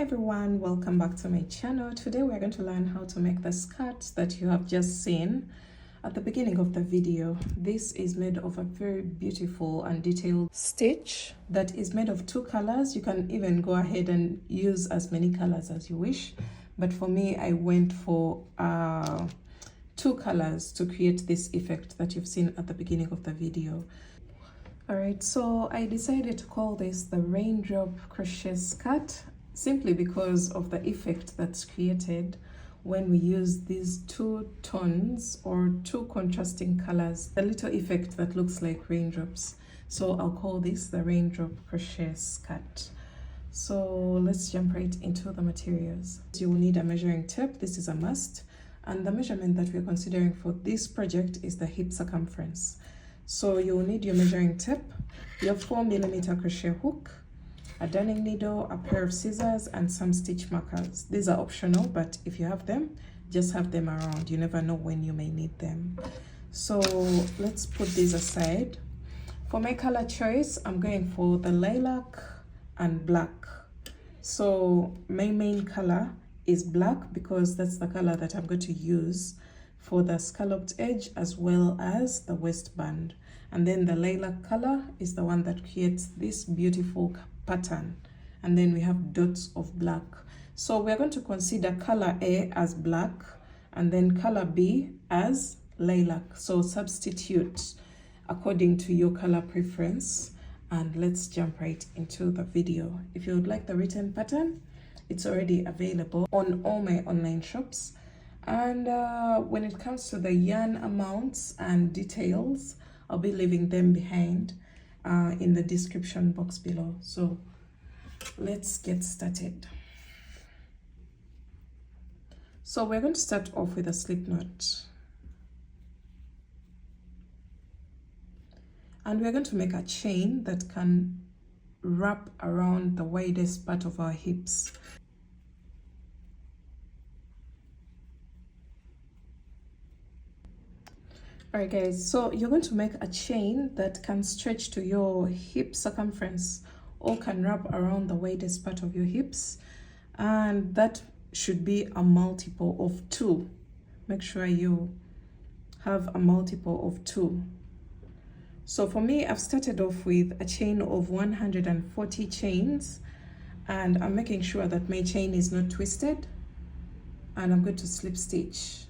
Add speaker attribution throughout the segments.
Speaker 1: everyone, welcome back to my channel. Today we're going to learn how to make the skirt that you have just seen at the beginning of the video. This is made of a very beautiful and detailed stitch that is made of two colors. You can even go ahead and use as many colors as you wish, but for me I went for two colors to create this effect that you've seen at the beginning of the video. Alright, so I decided to call this the Raindrop Crochet Skirt simply because of the effect that's created when we use these two tones or two contrasting colors, a little effect that looks like raindrops. So I'll call this the Raindrop Crochet Skirt. So let's jump right into the materials. You will need a measuring tape. This is a must, and the measurement that we're considering for this project is the hip circumference. So you will need your measuring tape, your 4mm crochet hook, a darning needle, a pair of scissors, and some stitch markers. These are optional, but if you have them, just have them around. You never know when you may need them. So let's put these aside. For my color choice, I'm going for the lilac and black. So my main color is black because that's the color that I'm going to use for the scalloped edge as well as the waistband. And then the lilac color is the one that creates this beautiful pattern. And then we have dots of black. So we're going to consider color A as black and then color B as lilac. So substitute according to your color preference. And let's jump right into the video. If you would like the written pattern, it's already available on all my online shops. And when it comes to the yarn amounts and details, I'll be leaving them behind in the description box below. So let's get started. So we're going to start off with a slip knot. And we're going to make a chain that can wrap around the widest part of our hips. Alright guys, so you're going to make a chain that can stretch to your hip circumference or can wrap around the widest part of your hips, and that should be a multiple of 2. Make sure you have a multiple of 2. So for me, I've started off with a chain of 140 chains, and I'm making sure that my chain is not twisted, and I'm going to slip stitch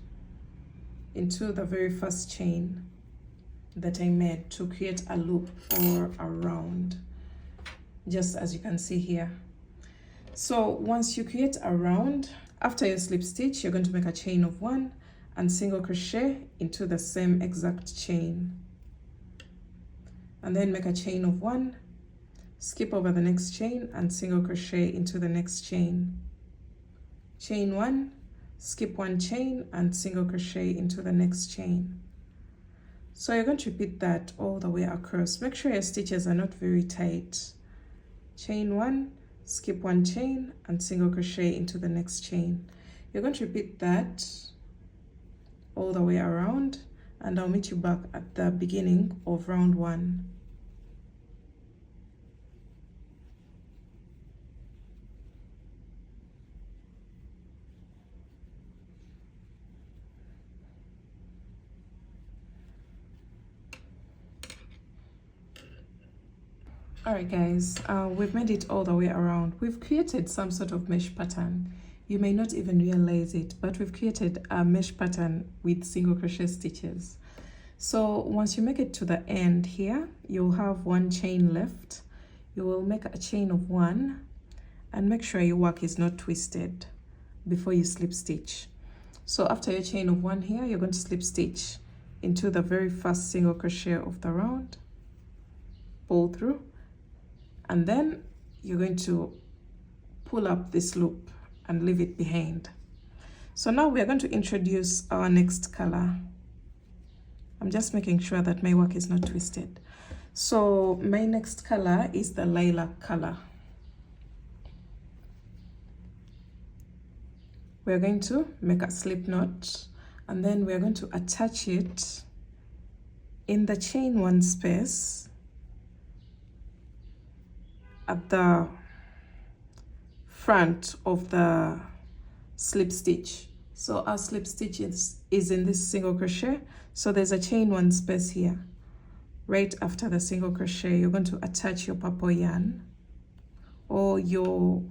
Speaker 1: into the very first chain that I made to create a loop or a round, just as you can see here. So once you create a round, after your slip stitch, you're going to make a chain of 1 and single crochet into the same exact chain, and then make a chain of 1, skip over the next chain and single crochet into the next chain, chain 1, skip 1 chain and single crochet into the next chain. So you're going to repeat that all the way across. Make sure your stitches are not very tight. Chain 1, skip 1 chain and single crochet into the next chain. You're going to repeat that all the way around, and I'll meet you back at the beginning of round 1. Alright guys, we've made it all the way around. We've created some sort of mesh pattern. You may not even realize it, but we've created a mesh pattern with single crochet stitches. So once you make it to the end here, you'll have 1 chain left. You will make a chain of 1 and make sure your work is not twisted before you slip stitch. So after your chain of 1 here, you're going to slip stitch into the very first single crochet of the round, pull through, and then you're going to pull up this loop and leave it behind. So now we are going to introduce our next color. I'm just making sure that my work is not twisted. So my next color is the lilac color. We're going to make a slip knot, and then we're going to attach it in the chain 1 space at the front of the slip stitch. So our slip stitch is in this single crochet. So there's a chain 1 space here. Right after the single crochet, you're going to attach your purple yarn or your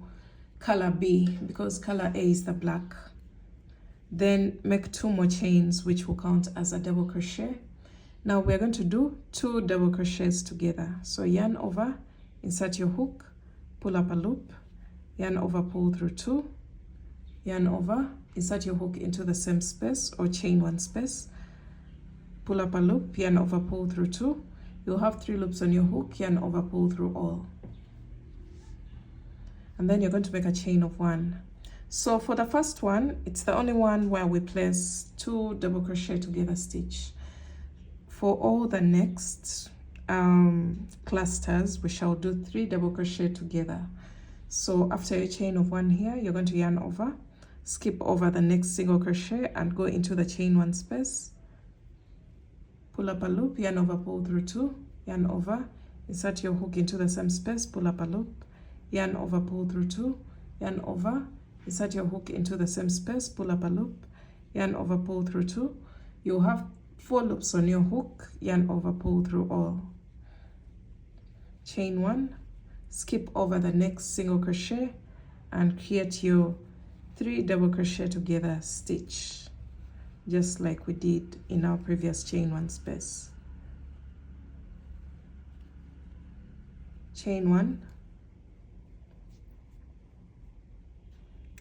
Speaker 1: color B, because color A is the black. Then make 2 more chains, which will count as a double crochet. Now we're going to do 2 double crochets together. So yarn over, insert your hook, pull up a loop, yarn over, pull through 2, yarn over, insert your hook into the same space or chain 1 space, pull up a loop, yarn over, pull through 2. You'll have 3 loops on your hook, yarn over, pull through all. And then you're going to make a chain of 1. So for the first one, it's the only one where we place 2 double crochet together stitch. For all the next clusters, we shall do 3 double crochet together. So after your chain of 1 here, you're going to yarn over, skip over the next single crochet and go into the chain 1 space, pull up a loop, yarn over, pull through 2, yarn over, insert your hook into the same space, pull up a loop, yarn over, pull through 2, yarn over, insert your hook into the same space, pull up a loop, yarn over, pull through 2. You'll have 4 loops on your hook, yarn over, pull through all. Chain 1, skip over the next single crochet and create your 3 double crochet together stitch, just like we did in our previous chain 1 space. Chain 1,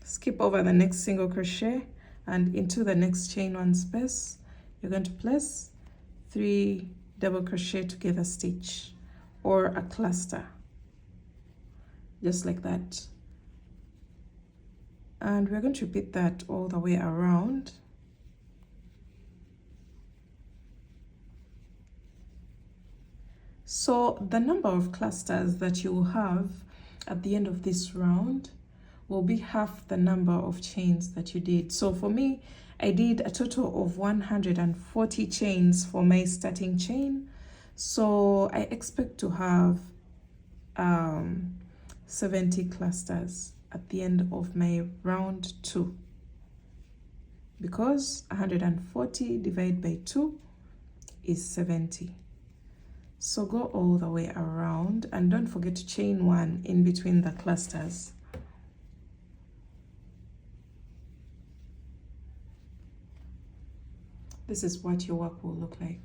Speaker 1: skip over the next single crochet and into the next chain 1 space, you're going to place 3 double crochet together stitch or a cluster, just like that. And we're going to repeat that all the way around. So the number of clusters that you will have at the end of this round will be half the number of chains that you did. So for me, I did a total of 140 chains for my starting chain. So I expect to have 70 clusters at the end of my round 2, because 140 divided by 2 is 70. So go all the way around and don't forget to chain 1 in between the clusters. This is what your work will look like.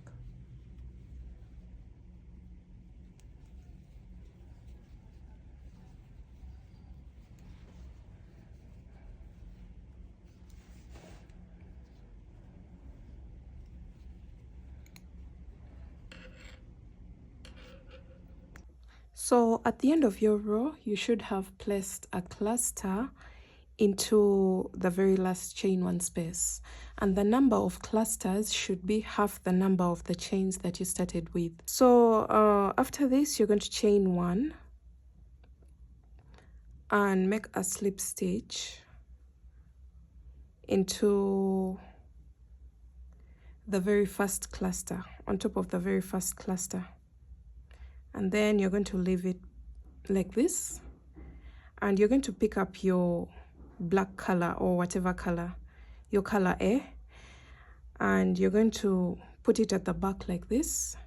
Speaker 1: So at the end of your row, you should have placed a cluster into the very last chain 1 space, and the number of clusters should be half the number of the chains that you started with. So after this, you're going to chain 1 and make a slip stitch into the very first cluster, on top of the very first cluster, and then you're going to leave it like this, and you're going to pick up your black color or whatever color, your color A, and you're going to put it at the back like this.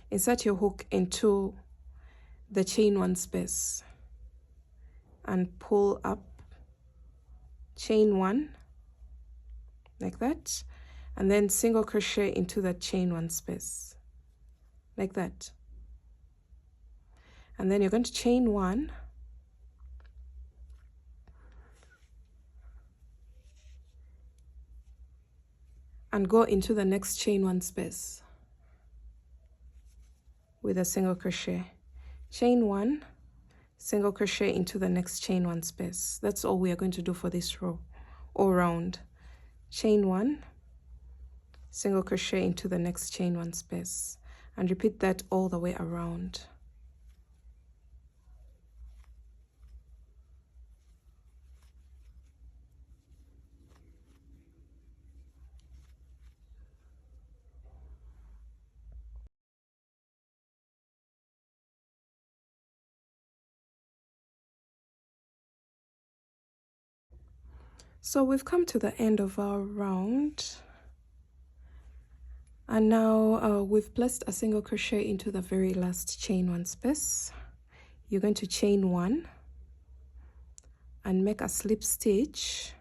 Speaker 1: Insert your hook into the chain 1 space and pull up, chain 1 like that, and then single crochet into that chain 1 space like that. And then you're going to chain 1 and go into the next chain 1 space with a single crochet. Chain 1, single crochet into the next chain 1 space. That's all we are going to do for this row all round. Chain 1, single crochet into the next chain 1 space, and repeat that all the way around. So we've come to the end of our round, and now we've placed a single crochet into the very last chain one space. You're going to chain one and make a slip stitch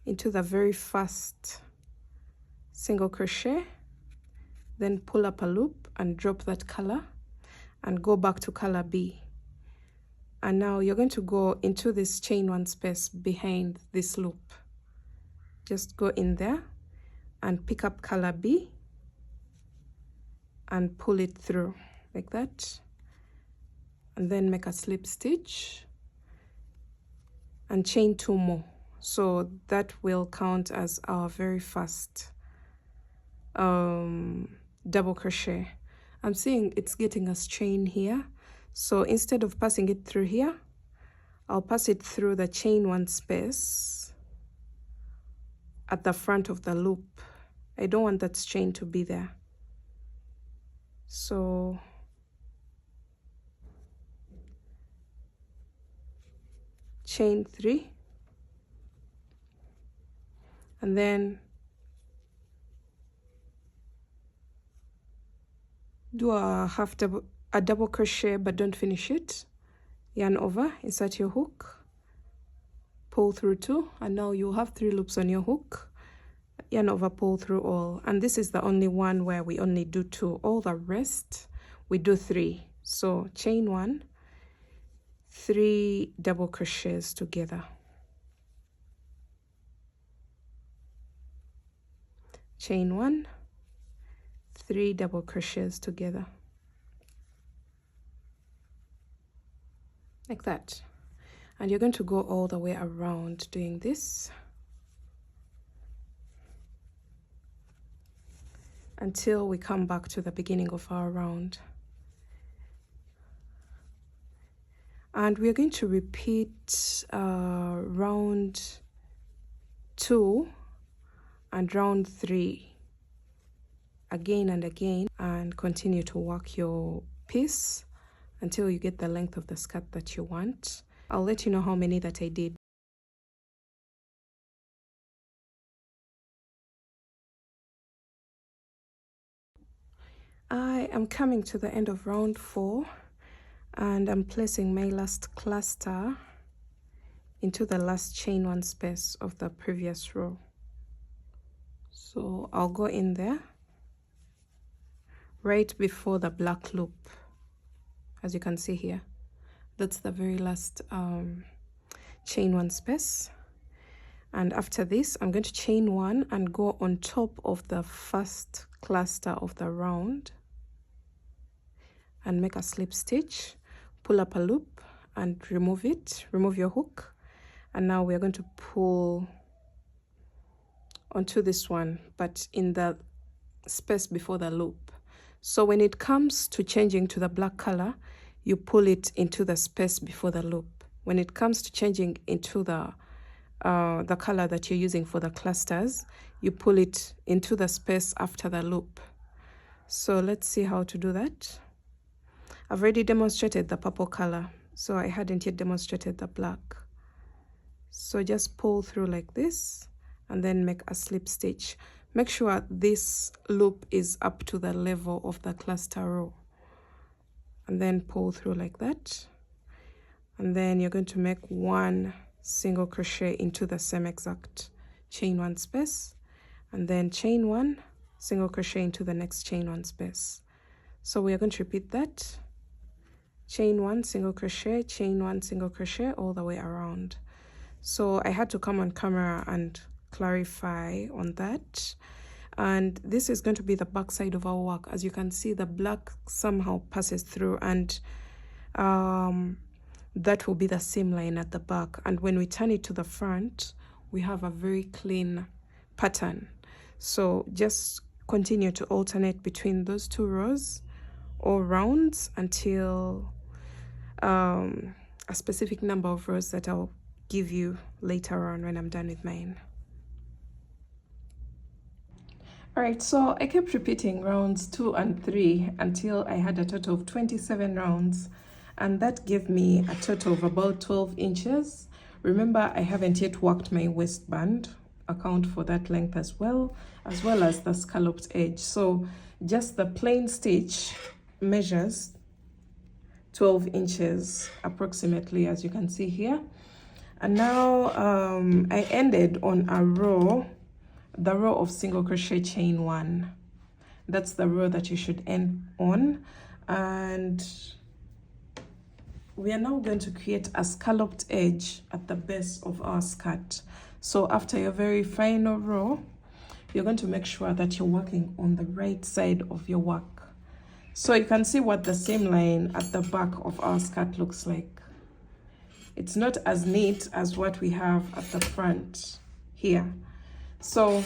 Speaker 1: into the very first single crochet, then pull up a loop and drop that color and go back to color B. And now you're going to go into this chain one space behind this loop. Just go in there and pick up color B and pull it through like that, and then make a slip stitch and chain two more. So that will count as our very first double crochet. I'm seeing it's getting us chain here, so instead of passing it through here, I'll pass it through the chain one space at the front of the loop. I don't want that chain to be there, so chain 3, and then do a double crochet, but don't finish it. Yarn over, insert your hook, pull through 2, and now you'll have 3 loops on your hook. Yarn over, pull through all, and this is the only one where we only do 2. All the rest we do 3. So chain 1, 3 double crochets together, chain 1, 3 double crochets together, like that. And you're going to go all the way around doing this until we come back to the beginning of our round. And we're going to repeat round 2 and round 3 again and again, and continue to work your piece until you get the length of the skirt that you want. I'll let you know how many that I did. I am coming to the end of round 4, and I'm placing my last cluster into the last chain one space of the previous row. So I'll go in there right before the black loop. As you can see here, that's the very last chain one space. And after this, I'm going to chain 1 and go on top of the first cluster of the round and make a slip stitch, pull up a loop and remove it, remove your hook. And now we're going to pull onto this one, but in the space before the loop. So when it comes to changing to the black color, you pull it into the space before the loop. When it comes to changing into the color that you're using for the clusters, you pull it into the space after the loop. So let's see how to do that. I've already demonstrated the purple color, so I hadn't yet demonstrated the black. So just pull through like this and then make a slip stitch. Make sure this loop is up to the level of the cluster row, and then pull through like that. And then you're going to make 1 single crochet into the same exact chain 1 space, and then chain 1 single crochet into the next chain 1 space. So we are going to repeat that: chain 1 single crochet, chain 1 single crochet, all the way around. So I had to come on camera and clarify on that. And this is going to be the back side of our work. As you can see, the black somehow passes through, and that will be the seam line at the back. And when we turn it to the front, we have a very clean pattern. So just continue to alternate between those 2 rows or rounds until a specific number of rows that I'll give you later on when I'm done with mine. Alright, so I kept repeating rounds 2 and 3 until I had a total of 27 rounds, and that gave me a total of about 12 inches. Remember, I haven't yet worked my waistband. Account for that length as well as the scalloped edge. So just the plain stitch measures 12 inches approximately, as you can see here. And now I ended on a row, the row of single crochet chain 1. That's the row that you should end on. And we are now going to create a scalloped edge at the base of our skirt. So after your very final row, you're going to make sure that you're working on the right side of your work. So you can see what the seam line at the back of our skirt looks like. It's not as neat as what we have at the front here. So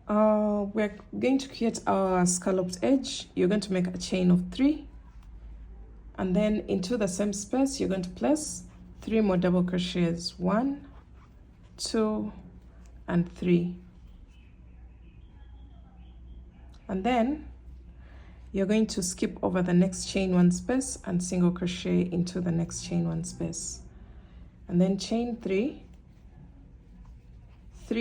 Speaker 1: we're going to create our scalloped edge. You're going to make a chain of 3, and then into the same space you're going to place 3 more double crochets, 1, 2, and 3. And then you're going to skip over the next chain 1 space and single crochet into the next chain 1 space, and then chain 3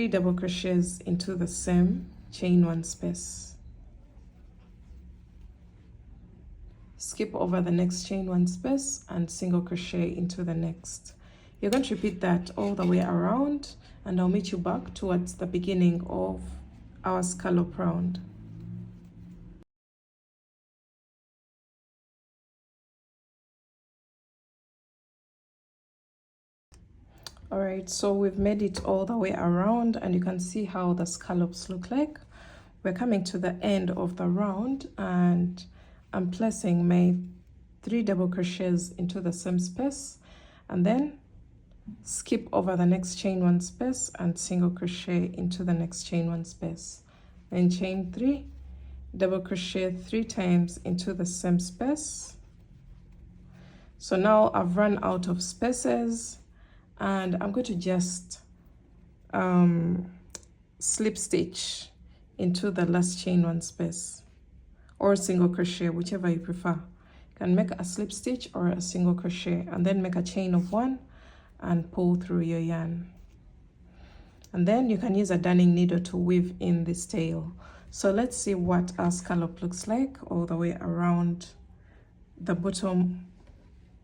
Speaker 1: double crochets into the same chain 1 space, skip over the next chain 1 space and single crochet into the next. You're going to repeat that all the way around, and I'll meet you back towards the beginning of our scallop round. All right, so we've made it all the way around, and you can see how the scallops look like. We're coming to the end of the round, and I'm placing my 3 double crochets into the same space, and then skip over the next chain 1 space and single crochet into the next chain 1 space, then chain 3 double crochet 3 times into the same space. So now I've run out of spaces, and I'm going to just slip stitch into the last chain 1 space, or single crochet, whichever you prefer. You can make a slip stitch or a single crochet, and then make a chain of 1 and pull through your yarn. And then you can use a darning needle to weave in this tail. So let's see what our scallop looks like all the way around the bottom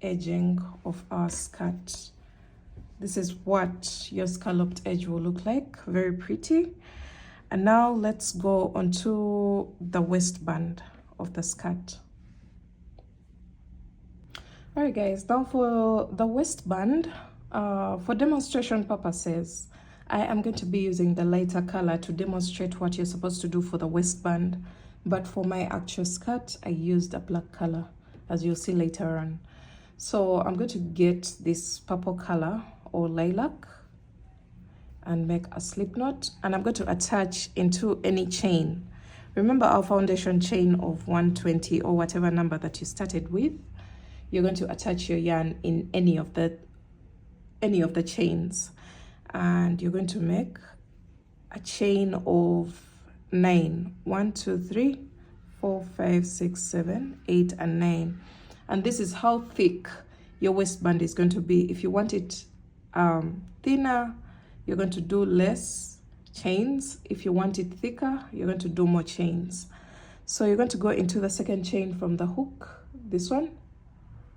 Speaker 1: edging of our skirt. This is what your scalloped edge will look like, very pretty. And now let's go onto the waistband of the skirt. All right guys, now for the waistband, for demonstration purposes, I am going to be using the lighter color to demonstrate what you're supposed to do for the waistband. But for my actual skirt, I used a black color, as you'll see later on. So I'm going to get this purple color or lilac and make a slip knot, and I'm going to attach into any chain. Remember our foundation chain of 120 or whatever number that you started with. You're going to attach your yarn in any of the chains, and you're going to make a chain of 9. 1, 2, 3, 4, 5, 6, 7, 8, and 9. And this is how thick your waistband is going to be. If you want it thinner, you're going to do less chains. If you want it thicker, you're going to do more chains. So you're going to go into the second chain from the hook, this one,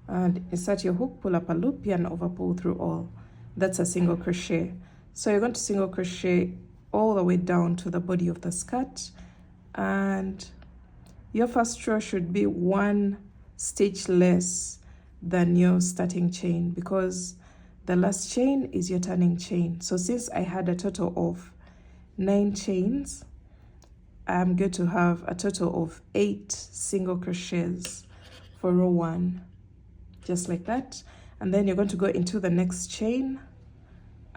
Speaker 1: and insert your hook, pull up a loop, yarn over, pull through all. That's a single crochet. So you're going to single crochet all the way down to the body of the skirt, and your first row should be 1 stitch less than your starting chain, because the last chain is your turning chain. So since I had a total of 9 chains, I'm going to have a total of 8 single crochets for row 1, just like that. And then you're going to go into the next chain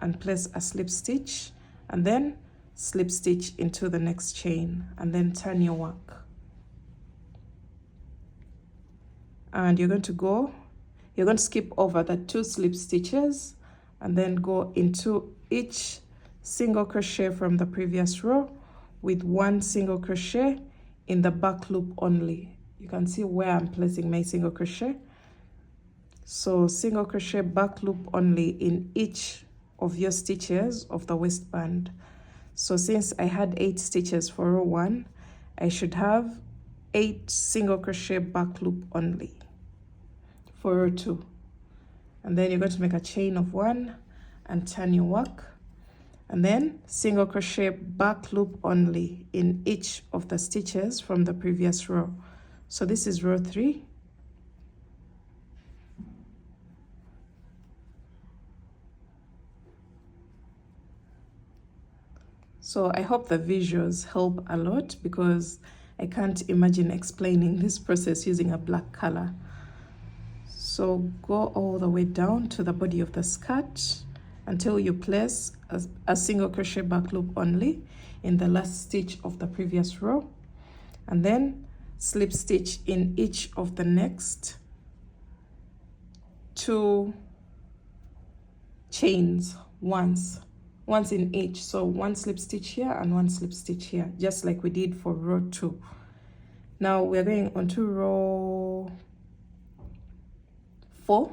Speaker 1: and place a slip stitch, and then slip stitch into the next chain, and then turn your work. And you're going to skip over the 2 slip stitches, and then go into each single crochet from the previous row with 1 single crochet in the back loop only. You can see where I'm placing my single crochet. So single crochet back loop only in each of your stitches of the waistband. So since I had 8 stitches for row 1, I should have 8 single crochet back loop only for row 2. And then you're going to make a chain of 1 and turn your work, and then single crochet back loop only in each of the stitches from the previous row. So this is row 3. So I hope the visuals help a lot, because I can't imagine explaining this process using a black color. So go all the way down to the body of the skirt until you place a single crochet back loop only in the last stitch of the previous row, and then slip stitch in each of the next 2 chains once in each. So 1 slip stitch here and 1 slip stitch here, just like we did for row 2. Now we're going on to row 4.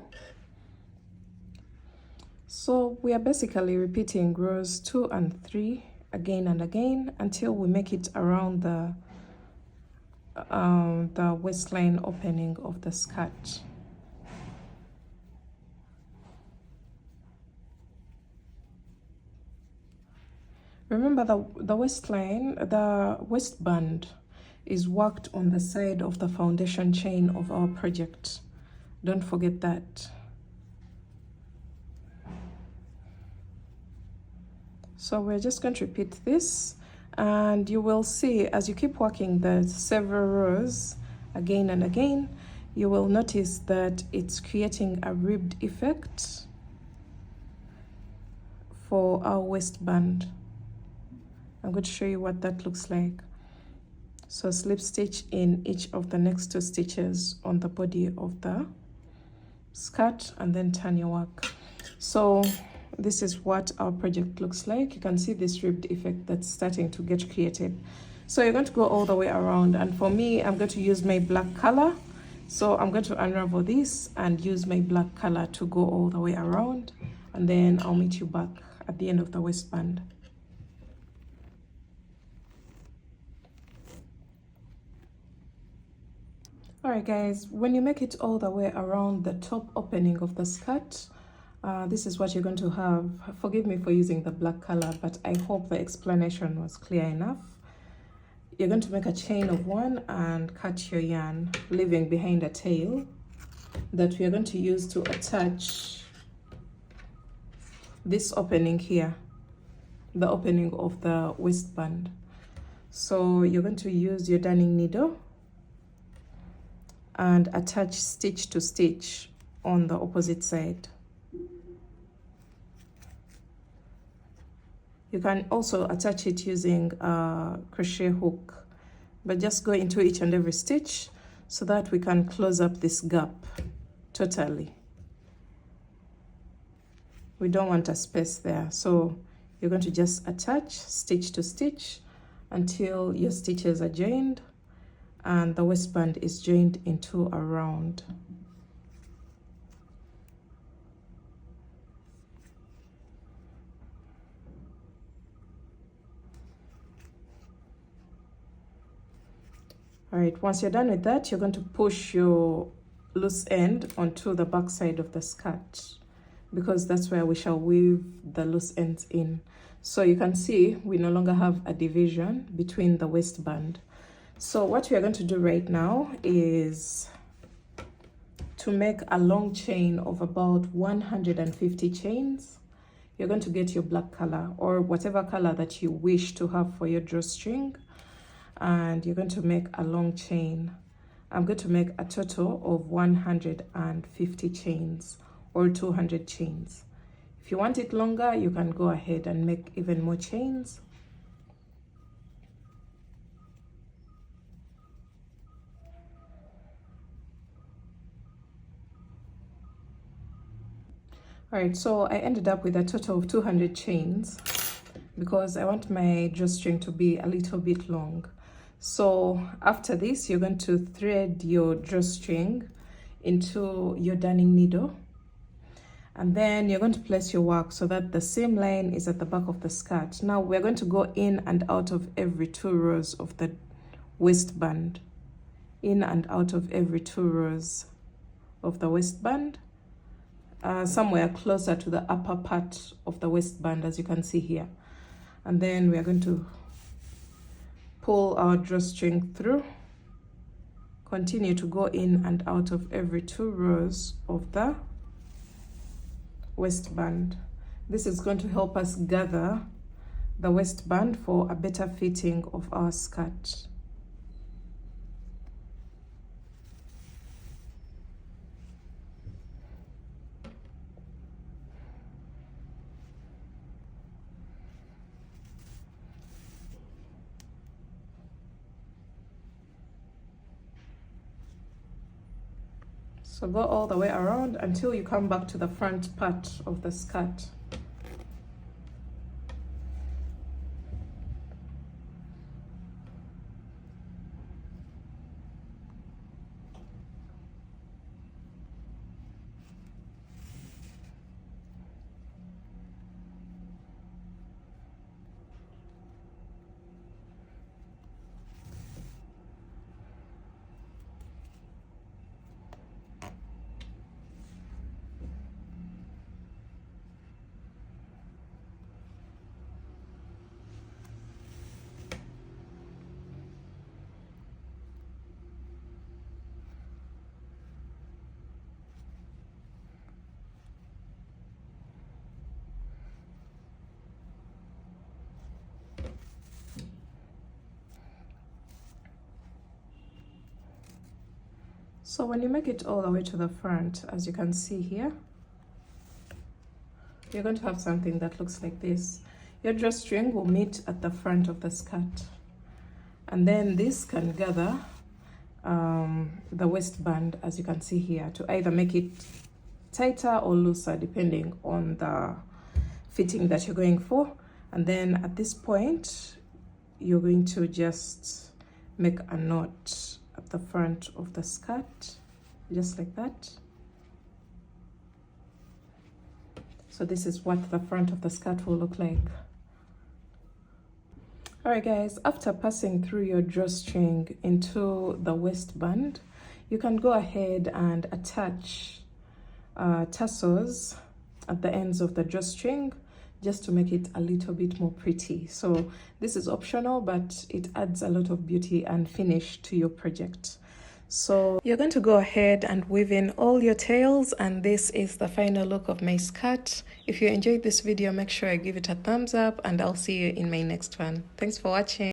Speaker 1: So we are basically repeating rows 2 and 3 again and again until we make it around the waistline opening of the skirt. Remember, the waistline, the waistband is worked on the side of the foundation chain of our project. Don't forget that. So we're just going to repeat this, and you will see as you keep working the several rows again and again, you will notice that it's creating a ribbed effect for our waistband. I'm going to show you what that looks like. So slip stitch in each of the next 2 stitches on the body of the skirt, and then turn your work. So this is what our project looks like. You can see this ribbed effect that's starting to get created. So you're going to go all the way around, and for me, I'm going to use my black color. So I'm going to unravel this and use my black color to go all the way around, and then I'll meet you back at the end of the waistband. Alright guys, when you make it all the way around the top opening of the skirt, this is what you're going to have. Forgive me for using the black color, but I hope the explanation was clear enough. You're going to make a chain of 1 and cut your yarn, leaving behind a tail that we are going to use to attach this opening here, the opening of the waistband. So you're going to use your darning needle and attach stitch to stitch on the opposite side. You can also attach it using a crochet hook, but just go into each and every stitch so that we can close up this gap totally. We don't want a space there, so you're going to just attach stitch to stitch until your stitches are joined and the waistband is joined into a round. All right, once you're done with that, you're going to push your loose end onto the back side of the skirt, because that's where we shall weave the loose ends in. So you can see we no longer have a division between the waistband. So what we are going to do right now is to make a long chain of about 150 chains. You're going to get your black color or whatever color that you wish to have for your drawstring, and you're going to make a long chain. I'm going to make a total of 150 chains or 200 chains. If you want it longer, you can go ahead and make even more chains. All right, so I ended up with a total of 200 chains because I want my drawstring to be a little bit long. So after this, you're going to thread your drawstring into your darning needle, and then you're going to place your work so that the seam line is at the back of the skirt. Now we're going to go in and out of every 2 rows of the waistband, in and out of every 2 rows of the waistband, somewhere closer to the upper part of the waistband, as you can see here. And then we are going to pull our drawstring through, continue to go in and out of every 2 rows of the waistband. This is going to help us gather the waistband for a better fitting of our skirt. So go all the way around until you come back to the front part of the skirt. So when you make it all the way to the front, as you can see here, you're going to have something that looks like this. Your drawstring will meet at the front of the skirt, and then this can gather the waistband, as you can see here, to either make it tighter or looser depending on the fitting that you're going for. And then at this point, you're going to just make a knot at the front of the skirt, just like that. So this is what the front of the skirt will look like. All right guys, after passing through your drawstring into the waistband, you can go ahead and attach tassels at the ends of the drawstring, just to make it a little bit more pretty. So this is optional, but it adds a lot of beauty and finish to your project. So you're going to go ahead and weave in all your tails, and this is the final look of my skirt. If you enjoyed this video, make sure I give it a thumbs up, and I'll see you in my next one. Thanks for watching.